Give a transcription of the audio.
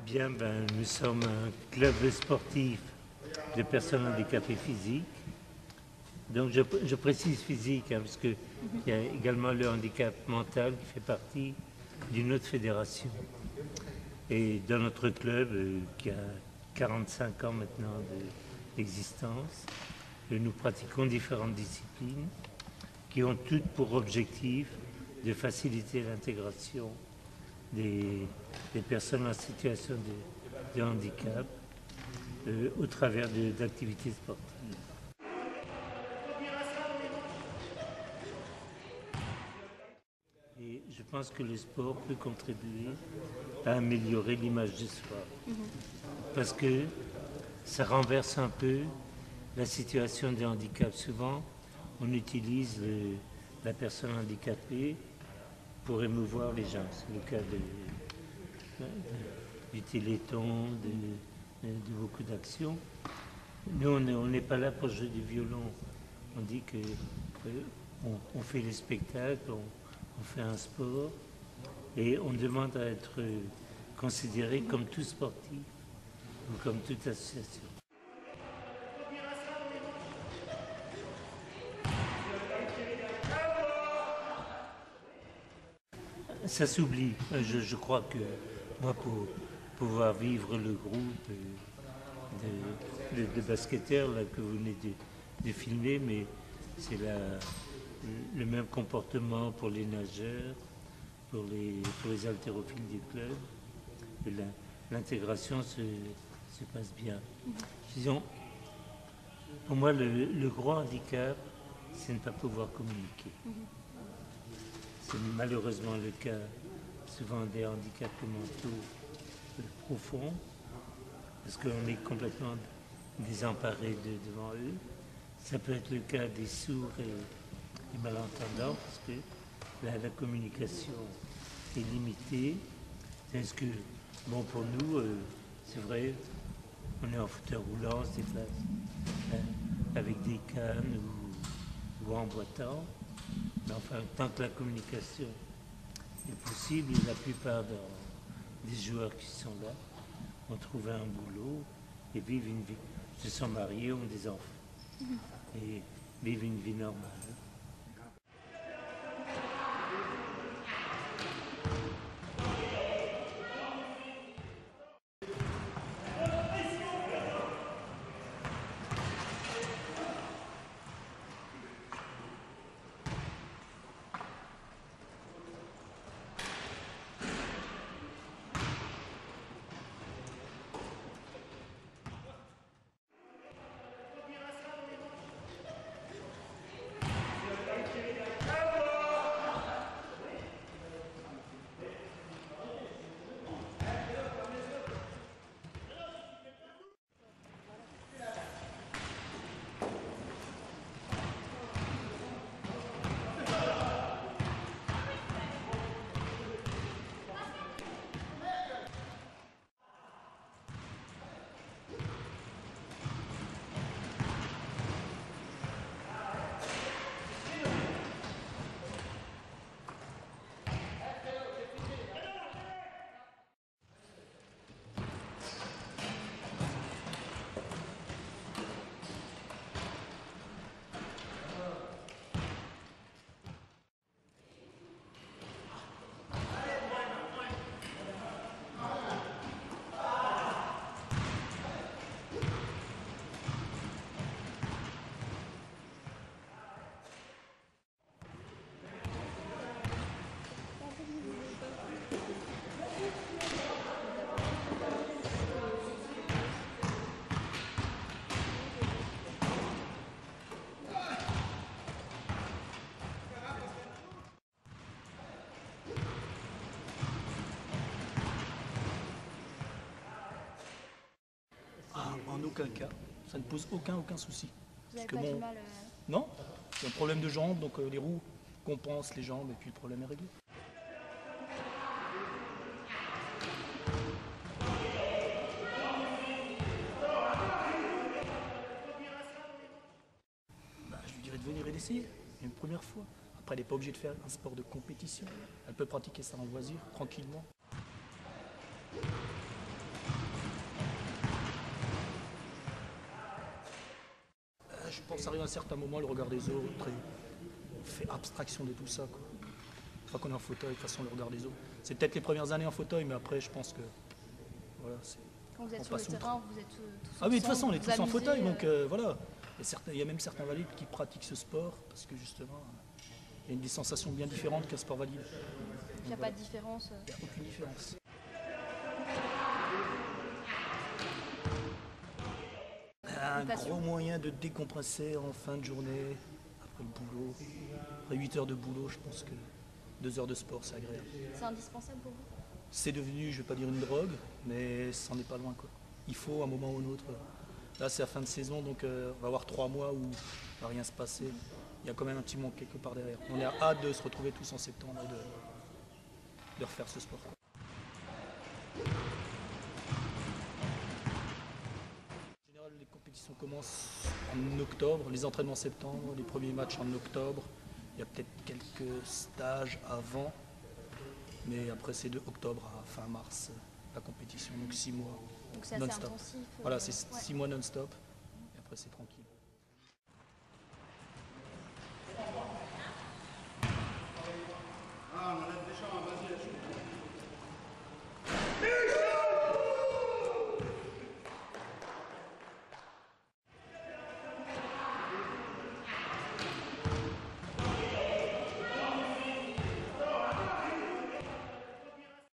Bien, nous sommes un club sportif de personnes handicapées physiques. Donc je précise physique, parce qu'il y a également le handicap mental qui fait partie d'une autre fédération. Et dans notre club, qui a 45 ans maintenant d'existence, nous pratiquons différentes disciplines qui ont toutes pour objectif de faciliter l'intégration des personnes en situation de handicap au travers d'activités sportives. Et je pense que le sport peut contribuer à améliorer l'image de soi. Parce que ça renverse un peu la situation des handicaps. Souvent, on utilise la personne handicapée pour émouvoir les gens. C'est le cas du Téléthon, de beaucoup d'actions. Nous, on n'est pas là pour jouer du violon. On dit que on fait les spectacles, on fait un sport et on demande à être considéré comme tout sportif ou comme toute association. Ça s'oublie. Je crois que moi, pour pouvoir vivre le groupe de basketteurs là, que vous venez de filmer, mais c'est le même comportement pour les nageurs, pour les haltérophiles du club. Et l'intégration se passe bien. Disons, pour moi, le gros handicap, c'est ne pas pouvoir communiquer. C'est malheureusement le cas souvent des handicaps mentaux profonds, parce qu'on est complètement désemparé devant eux. Ça peut être le cas des sourds et malentendants, parce que la communication est limitée. Est-ce que, bon, pour nous, c'est vrai, on est en fauteuil roulant, on se déplace avec des cannes ou en boitant. Mais enfin, tant que la communication est possible, la plupart des joueurs qui sont là ont trouvé un boulot et vivent une vie, se sont mariés, ont des enfants et vivent une vie normale. En aucun cas, ça ne pose aucun souci. Vous n'avez pas du mal Non, il y a un problème de jambes, donc les roues compensent les jambes et puis le problème est réglé. Je lui dirais de venir et d'essayer, une première fois. Après, elle n'est pas obligée de faire un sport de compétition. Elle peut pratiquer ça en loisir, tranquillement. pense arrive à un certain moment, le regard des autres, on fait abstraction de tout ça, quoi. Une fois qu'on est en fauteuil, de toute façon, le regard des autres. C'est peut-être les premières années en fauteuil, mais après, je pense que voilà, Quand vous êtes on sur le passe outre. terrain, vous êtes tous Ah oui, de toute façon, on ensemble, est vous tous en amusez, fauteuil, donc voilà. Il y a même certains valides qui pratiquent ce sport, parce que justement, il y a des sensations bien différentes qu'un sport valide. il n'y a pas de différence. Il n'y a aucune différence. Un gros moyen de décompresser en fin de journée, après le boulot, après 8 heures de boulot, je pense que 2 heures de sport, c'est agréable. C'est indispensable pour vous? C'est devenu, je ne vais pas dire une drogue, mais ça n'en est pas loin, quoi. Il faut un moment ou un autre. Là, c'est la fin de saison, donc on va avoir 3 mois où il ne va rien se passer. Il y a quand même un petit manque quelque part derrière. On a hâte de se retrouver tous en septembre et de refaire ce sport. En général, les compétitions commencent en octobre, les entraînements en septembre, les premiers matchs en octobre. Il y a peut-être quelques stages avant, mais après c'est de octobre à fin mars la compétition, donc 6 mois Donc c'est assez non-stop. intensif. Voilà, c'est ouais. 6 mois non-stop, et après c'est tranquille.